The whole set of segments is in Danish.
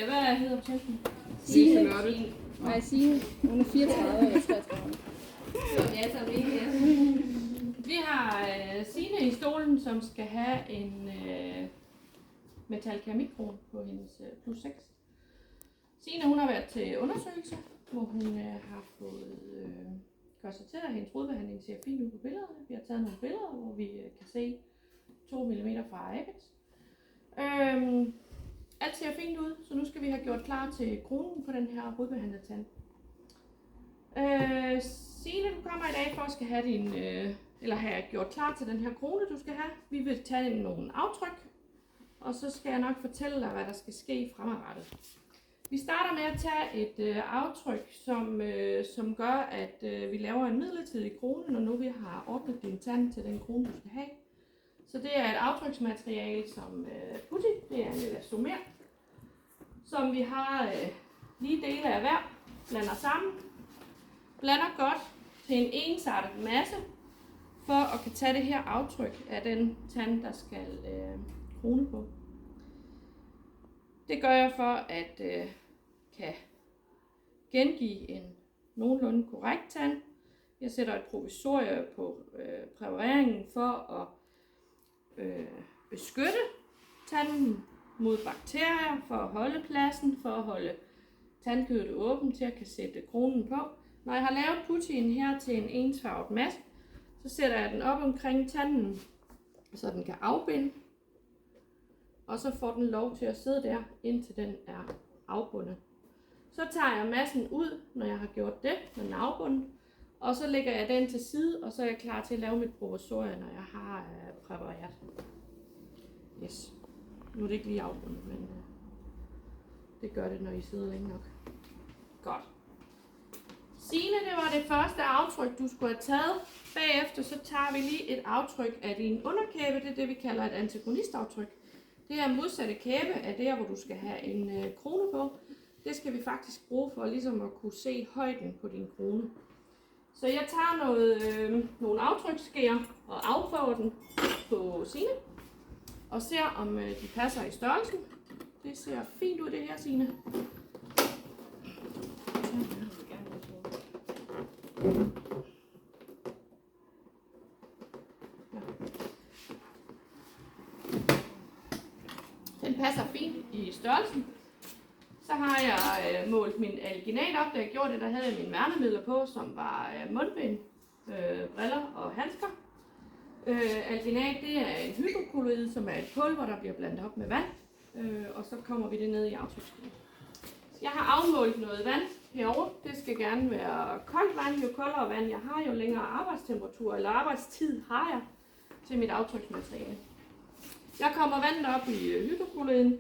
hvad hedder patienten? Signe. Nej, Signe. Hun er 34 eller 33. Ja, så vi har Signe i stolen, som skal have en metalkeramikkrone på hendes plus 6. Signe, hun har været til undersøgelse, hvor hun har fået konstateret, at hendes rodbehandling ser fint ud på billederne. Vi har taget nogle billeder, hvor vi kan se 2 mm fra apex. Alt ser fint ud, så nu skal vi have gjort klar til kronen på den her rodbehandlede tand. Signe, du kommer i dag for at skal have din, eller have gjort klar til den her krone, du skal have. Vi vil tage nogle aftryk, og så skal jeg nok fortælle dig, hvad der skal ske fremadrettet. Vi starter med at tage et aftryk, som gør, at vi laver en midlertidig krone, når nu vi har ordnet din tand til den krone, du skal have. Så det er et aftryksmateriale som putti, det er en elastomer, som vi har lige dele af hver, blander sammen, blander godt til en ensartet masse, for at kan tage det her aftryk af den tand, der skal krone på. Det gør jeg for at kan gengive en nogenlunde korrekt tand. Jeg sætter et provisorie på præpareringen for at beskytte tanden mod bakterier, for at holde pladsen, for at holde tandkødet åben til at kan sætte kronen på. Når jeg har lavet puttien her til en ensfarvet masse, så sætter jeg den op omkring tanden, så den kan afbinde. Og så får den lov til at sidde der, indtil den er afbundet. Så tager jeg massen ud, når jeg har gjort det, når den er afbundet. Og så lægger jeg den til side, og så er jeg klar til at lave mit provisorie, når jeg har præpareret. Yes. Nu er det ikke lige afbundet, men det gør det, når I sidder længe nok. Godt. Signe, det var det første aftryk, du skulle have taget. Bagefter så tager vi lige et aftryk af din underkæbe. Det er det, vi kalder et antagonistaftryk. Det er modsatte kæbe af der, hvor du skal have en krone på. Det skal vi faktisk bruge for ligesom at kunne se højden på din krone. Så jeg tager nogle aftryksskærer og afprøver den på Signe. Og ser, om de passer i størrelsen. Det ser fint ud, det her, Signe. Den passer fint i størrelsen. Så har jeg målt min alginat op. Da jeg gjorde det, der havde jeg mine værnemidler på, som var mundbind, briller og handsker. Alginat, det er en hydrokolloid, som er et pulver, der bliver blandet op med vand. Og så kommer vi det ned i aftryksskeen. Jeg har afmålt noget vand herovre. Det skal gerne være koldt vand. Jo koldere vand jeg har, jo længere arbejdstemperatur eller arbejdstid har jeg til mit aftryksmateriale. Jeg kommer vandet op i hydrokolloiden,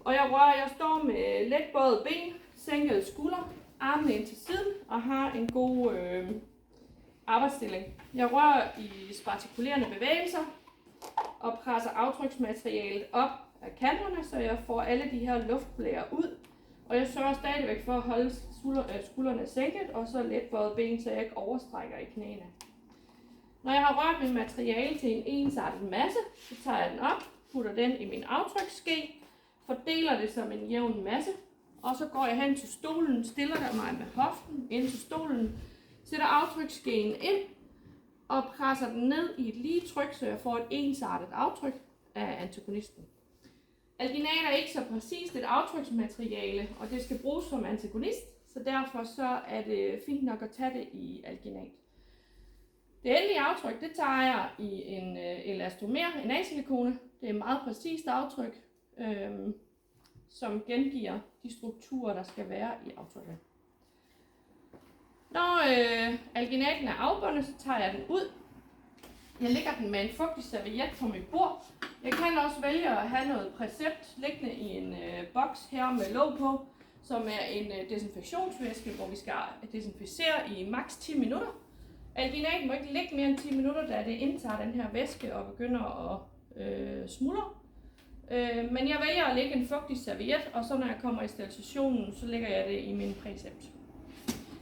og jeg står med let bøjet ben, sænkede skuldre, armene ind til siden og har en god arbejdsstilling. Jeg rører i spartikulerende bevægelser og presser aftryksmaterialet op af kanterne, så jeg får alle de her luftblære ud. Og jeg sørger stadigvæk for at holde skuldrene sænket og så let bøjet ben, så jeg ikke overstrækker i knæene. Når jeg har rørt mit materiale til en ensartet masse, så tager jeg den op, putter den i min aftryksske, fordeler det som en jævn masse, og så går jeg hen til stolen, stiller der mig med hoften ind til stolen, sætter aftryksskeen ind og presser den ned i et lige tryk, så jeg får et ensartet aftryk af antagonisten. Alginat er ikke så præcist et aftryksmateriale, og det skal bruges som antagonist, så derfor så er det fint nok at tage det i alginat. Det endelige aftryk, det tager jeg i en elastomer, en A-silikone. Det er et meget præcist aftryk, som gengiver de strukturer, der skal være i aftrykket. Når alginaten er afbundet, så tager jeg den ud. Jeg lægger den med en fugtig serviet på mit bord. Jeg kan også vælge at have noget præcept liggende i en boks her med låg på, som er en desinfektionsvæske, hvor vi skal desinficere i maks 10 minutter. Alginaten må ikke ligge mere end 10 minutter, da det indtager den her væske og begynder at smuldre. Men jeg vælger at lægge en fugtig serviet, og så når jeg kommer i sterilisation, så lægger jeg det i min præcept.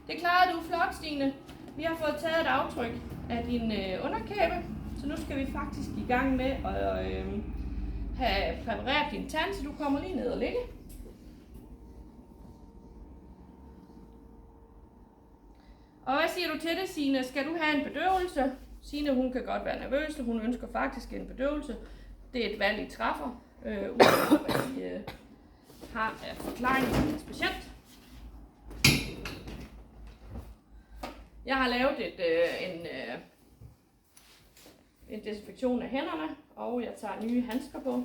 Det klarede du flot, Stine. Vi har fået taget et aftryk af din underkæbe, så nu skal vi faktisk i gang med at have præpareret din tand, så du kommer lige ned og ligge. Og hvad siger du til det, Signe? Skal du have en bedøvelse? Signe, hun kan godt være nervøs, hun ønsker faktisk en bedøvelse. Det er et valg, I træffer, uanset hvad I har af forklaring til hendes patient. Jeg har lavet en desinfektion af hænderne, og jeg tager nye handsker på.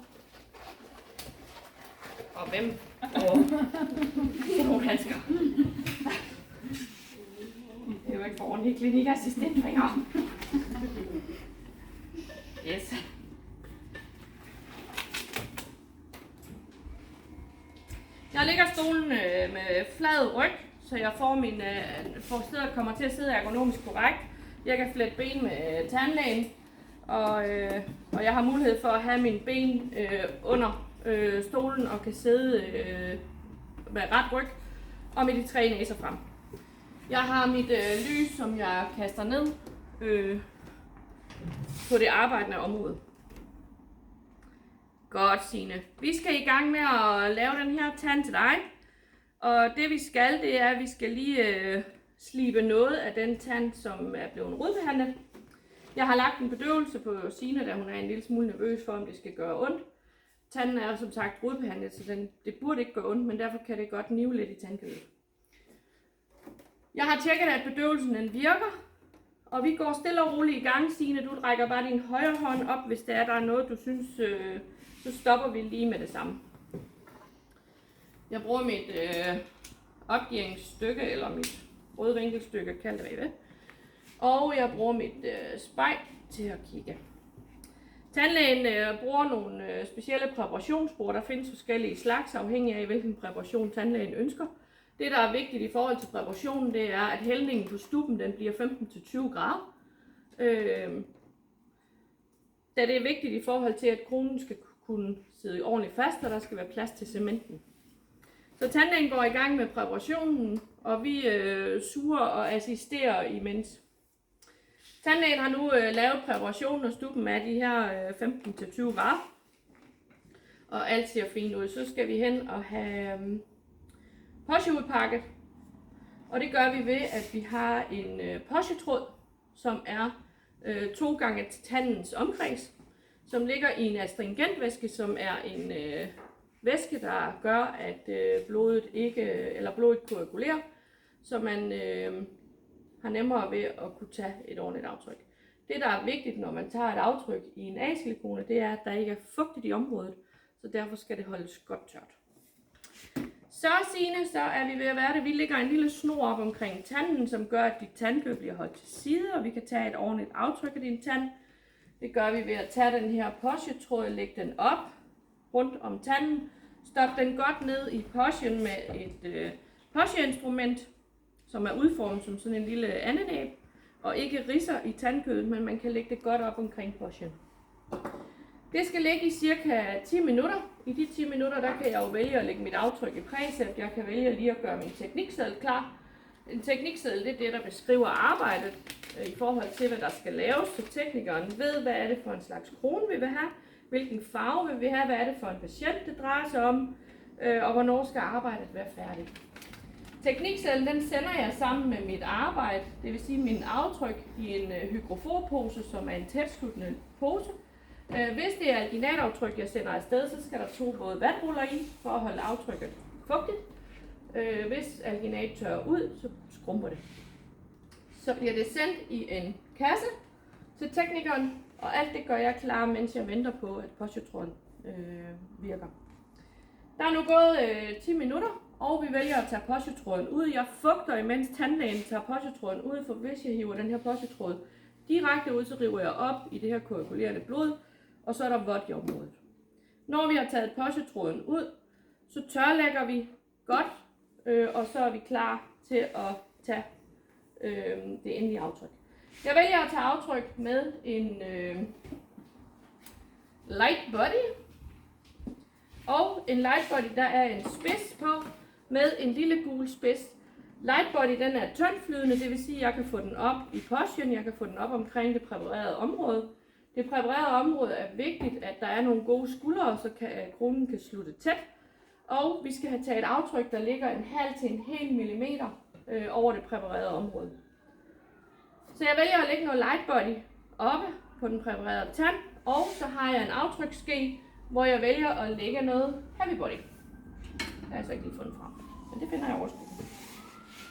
Og hvem? Nogle handsker. Det er jo ikke for ordentlig klinikassistentfinger. Yes. Jeg lægger stolen med flad ryg, så jeg får stedet kommer til at sidde ergonomisk korrekt. Jeg kan flette ben med tandlægen, og jeg har mulighed for at have mine ben under stolen og kan sidde med ret ryg og med de 3 næser frem. Jeg har mit lys, som jeg kaster ned på det arbejdende område. Godt, Signe. Vi skal i gang med at lave den her tand til dig. Og det vi skal, det er, at vi skal lige slibe noget af den tand, som er blevet rodbehandlet. Jeg har lagt en bedøvelse på Signe, da hun er en lille smule nervøs for, om det skal gøre ondt. Tanden er som sagt rodbehandlet, så det burde ikke gøre ondt, men derfor kan det godt nive lidt i tandkødet. Jeg har tjekket, at bedøvelsen den virker, og vi går stille og roligt i gang. Signe, du rækker bare din højre hånd op, hvis der er noget, du synes, så stopper vi lige med det samme. Jeg bruger mit opgivningsstykke, eller mit rødvinkelstykke, kald det hvad I vil. Og jeg bruger mit spejl til at kigge. Tandlægen bruger nogle specielle præparationsspor. Der findes forskellige slags, afhængig af hvilken præparation tandlægen ønsker. Det, der er vigtigt i forhold til præparationen, det er, at hældningen på stubben den bliver 15-20 grader. Da det er vigtigt i forhold til, at kronen skal kunne sidde ordentligt fast, og der skal være plads til cementen. Så tandlægen går i gang med præparationen, og vi suger og assisterer imens. Tandlægen har nu lavet præparationen, og stubben er de her 15-20 grader. Og alt ser fint ud. Så skal vi hen og have posjeudpakket. Og det gør vi ved, at vi har en posjetråd, som er 2 gange tandens omkreds, som ligger i en astringentvæske, som er en væske, der gør, at blodet koagulerer, så man har nemmere ved at kunne tage et ordentligt aftryk. Det, der er vigtigt, når man tager et aftryk i en A-silikone, det er, at der ikke er fugtigt i området, så derfor skal det holdes godt tørt. Så Signe, så er vi ved at være det. Vi lægger en lille snor op omkring tanden, som gør, at dit tandkød bliver holdt til side, og vi kan tage et ordentligt aftryk af din tand. Det gør vi ved at tage den her posjetråd, lægge den op rundt om tanden, stop den godt ned i posjen med et posjeinstrument, som er udformet som sådan en lille andenæb, og ikke ridser i tandkødet, men man kan lægge det godt op omkring posjen. Det skal ligge i cirka 10 minutter. I de 10 minutter, der kan jeg jo vælge at lægge mit aftryk i præcept. Jeg kan vælge lige at gøre min teknikseddel klar. En teknikseddel, det er det, der beskriver arbejdet i forhold til, hvad der skal laves, så teknikeren ved, hvad er det for en slags krone, vi vil have, hvilken farve vil vi have, hvad er det for en patient, det drejer sig om, og hvornår skal arbejdet være færdigt. Tekniksedlen, den sender jeg sammen med mit arbejde, det vil sige min aftryk i en hygroforpose, som er en tætsluttende pose. Hvis det er alginataftryk, jeg sender afsted, så skal der 2 både vatruller i, for at holde aftrykket fugtigt. Hvis alginat tørrer ud, så skrumper det. Så bliver det sendt i en kasse til teknikeren, og alt det gør jeg klar, mens jeg venter på, at posjetråden virker. Der er nu gået 10 minutter, og vi vælger at tage posjetråden ud. Jeg fugter, imens tandlægen tager posjetråden ud, for hvis jeg hiver den her posjetråd direkte ud, så river jeg op i det her koagulerende blod, og så er der vådt i området. Når vi har taget posjetråden ud, så tørlægger vi godt, og så er vi klar til at tage det endelige aftryk. Jeg vælger at tage aftryk med en light body, og en light body, der er en spids på med en lille gul spids. Light body, den er tyndflydende, det vil sige, at jeg kan få den op i posjen, jeg kan få den op omkring det præparerede område. Det præparerede område er vigtigt, at der er nogle gode skuldre, så kronen kan slutte tæt. Og vi skal have taget et aftryk, der ligger 0,5 til 1 millimeter over det præparerede område. Så jeg vælger at lægge noget light body oppe på den præparerede tand, og så har jeg en aftryksske, hvor jeg vælger at lægge noget heavy body. Det har jeg så ikke lige fundet frem, men det finder jeg overskudt.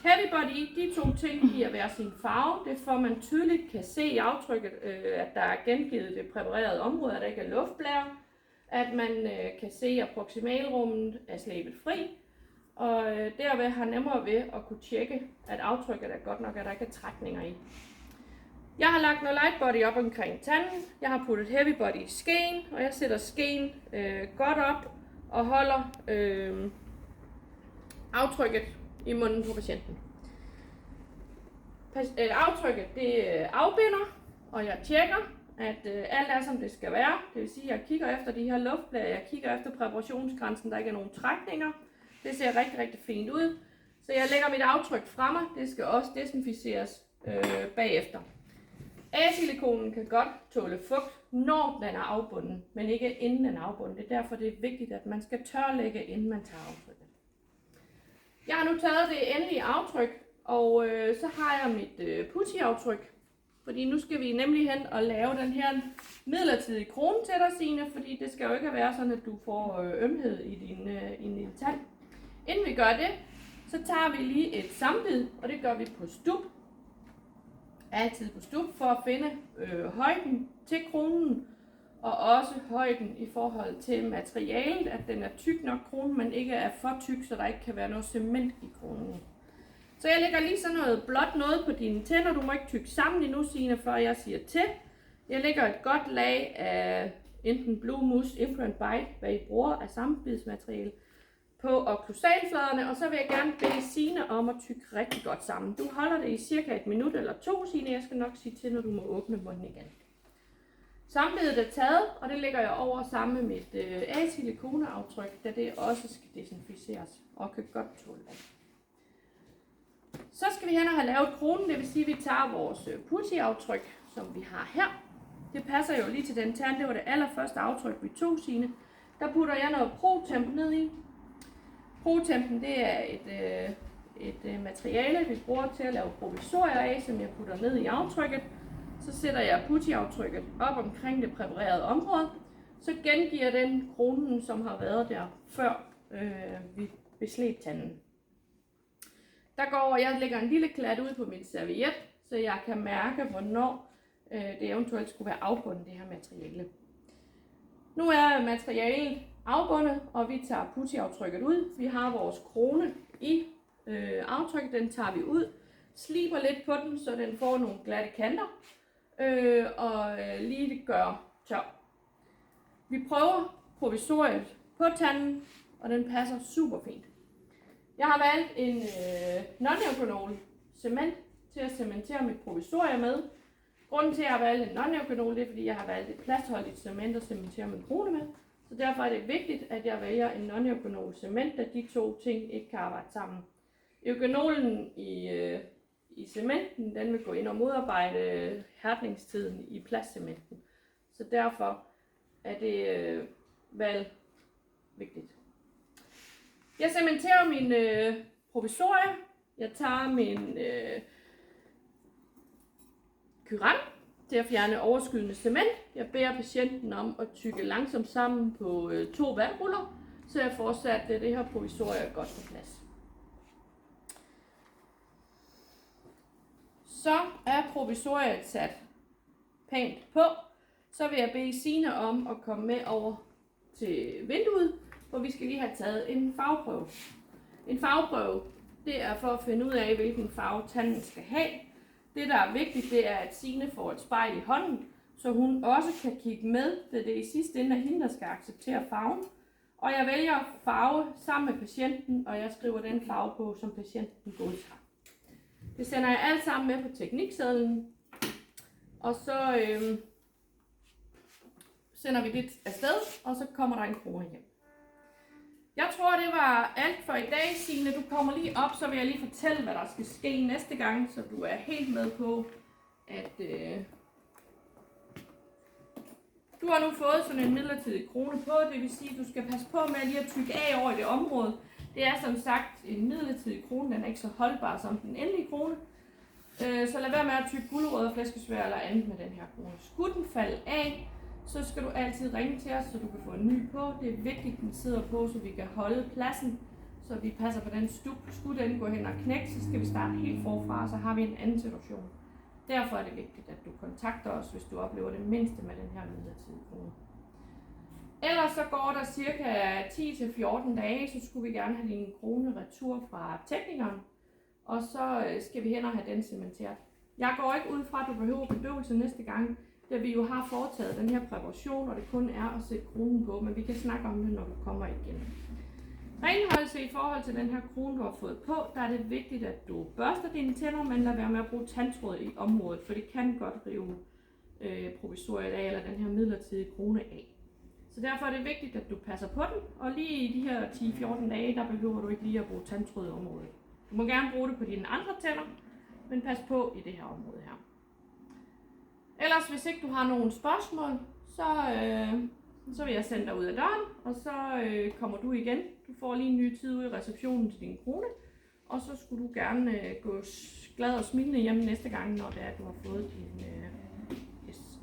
Heavy body, de to ting giver hver sin farve. Det er for, at man tydeligt kan se i aftrykket, at der er gengivet det præparerede område, at der ikke er luftblære. At man kan se, at proximalrummet er slæbet fri. Og derved har nemmere ved at kunne tjekke, at aftrykket er godt nok, at der ikke er trækninger i. Jeg har lagt noget light body op omkring tanden. Jeg har puttet heavy body i skeen, og jeg sætter skeen godt op og holder aftrykket i munden på patienten. Aftrykket det afbinder, og jeg tjekker, at alt er som det skal være. Det vil sige, at jeg kigger efter de her luftblære, jeg kigger efter præparationsgrænsen, der ikke er nogen trækninger. Det ser rigtig, rigtig fint ud. Så jeg lægger mit aftryk fremme. Det skal også desinficeres bagefter. A-silikonen kan godt tåle fugt, når den er afbunden, men ikke inden den er afbunden. Det er derfor, det er vigtigt, at man skal tørlægge, inden man tager aftrykket. Jeg har nu taget det endelige aftryk, og så har jeg mit putty-aftryk. Fordi nu skal vi nemlig hen og lave den her midlertidige krone til dig, Signe, fordi det skal jo ikke være sådan, at du får ømhed i din tand. Inden vi gør det, så tager vi lige et sammenbid, og det gør vi på stup. Altid på stup for at finde højden til kronen, og også højden i forhold til materialet, at den er tyk nok kronen, men ikke er for tyk, så der ikke kan være noget cement i kronen. Så jeg lægger lige sådan noget blåt noget på dine tænder. Du må ikke tygge sammen endnu, Signe, før jeg siger til. Jeg lægger et godt lag af enten Blue Mousse Imprint Bite, hvad I bruger af sammenbidsmateriale, på okklusalfladerne, og så vil jeg gerne bede Signe om at tygge rigtig godt sammen. Du holder det i cirka 1 minut eller 2, Signe. Jeg skal nok sige til, når du må åbne munden igen. Sammenbidet er taget, og det lægger jeg over sammen med mit A-silikoneaftryk, da det også skal desinficeres og kan godt tåle det. Så skal vi hen og have lavet kronen, det vil sige, at vi tager vores putty-aftryk, som vi har her. Det passer jo lige til den tand, det var det allerførste aftryk, vi tog, Signe. Der putter jeg noget ProTemp ned i. ProTempen, det er et materiale, vi bruger til at lave provisorier af, som jeg putter ned i aftrykket. Så sætter jeg putty-aftrykket op omkring det præparerede område. Så gengiver den kronen, som har været der før vi beslebte tanden. Jeg lægger en lille klat ud på min serviet, så jeg kan mærke, hvornår det eventuelt skulle være afbundet, det her materiale. Nu er materialet afbundet, og vi tager putty-aftrykket ud. Vi har vores krone i aftrykket, den tager vi ud, sliber lidt på den, så den får nogle glatte kanter, og lige gør tør. Vi prøver provisoriet på tanden, og den passer super fint. Jeg har valgt en non-eugenol cement til at cementere mit provisorie med. Grunden til, at jeg har valgt en non-eugenol, det er, fordi jeg har valgt et plastholdigt cement at cementere min krone med. Så derfor er det vigtigt, at jeg vælger en non-eugenol cement, da de to ting ikke kan arbejde sammen. Eugenolen i cementen, den vil gå ind og modarbejde hærdningstiden i plastcementen. Så derfor er det valg vigtigt. Jeg cementerer min provisorie. Jeg tager min Kyran til at fjerne overskydende cement. Jeg beder patienten om at tygge langsomt sammen på 2 vandruller, så jeg får sat det her provisorie godt på plads. Så er provisoriet sat pænt på. Så vil jeg bede Signe om at komme med over til vinduet, hvor vi skal lige have taget en farveprøve. En farveprøve, det er for at finde ud af, hvilken farve tanden skal have. Det, der er vigtigt, det er, at Signe får et spejl i hånden, så hun også kan kigge med, da det i sidste ende er hende, der skal acceptere farven. Og jeg vælger farve sammen med patienten, og jeg skriver den farve på, som patienten godtager. Det sender jeg alt sammen med på tekniksedlen, og så sender vi det afsted, og så kommer der en krone hjem. Jeg tror, det var alt for i dag, Signe. Du kommer lige op, så vil jeg lige fortælle, hvad der skal ske næste gang, så du er helt med på, at du har nu fået sådan en midlertidig krone på. Det vil sige, at du skal passe på med lige at tygge af over i det område. Det er som sagt en midlertidig krone, den er ikke så holdbar som den endelige krone. Så lad være med at tykke gulerødder, flæskesvær eller andet med den her krone. Skulle den falde af, så skal du altid ringe til os, så du kan få en ny på. Det er vigtigt, at den sidder på, så vi kan holde pladsen, så vi passer på den stup. Skulle den gå hen og knække, så skal vi starte helt forfra, så har vi en anden situation. Derfor er det vigtigt, at du kontakter os, hvis du oplever det mindste med den her midlertidige krone. Ellers så går der cirka 10-14 dage, så skulle vi gerne have din krone retur fra teknikeren. Og så skal vi hen og have den cementeret. Jeg går ikke ud fra, at du behøver bedøvelse næste gang, da vi jo har foretaget den her præparation, og det kun er at sætte kronen på, men vi kan snakke om det, når du kommer igen. Renholdelse i forhold til den her krone, du har fået på, der er det vigtigt, at du børster dine tænder, men lad være med at bruge tandtråd i området, for det kan godt rive provisoriet af, eller den her midlertidige krone af. Så derfor er det vigtigt, at du passer på den, og lige i de her 10-14 dage, der behøver du ikke lige at bruge tandtråd i området. Du må gerne bruge det på dine andre tænder, men pas på i det her område her. Ellers, hvis ikke du har nogen spørgsmål, så vil jeg sende dig ud af døren, og så kommer du igen. Du får lige en ny tid ude i receptionen til din krone, og så skulle du gerne gå glad og smilende hjem næste gang, når det er, at du har fået din yes.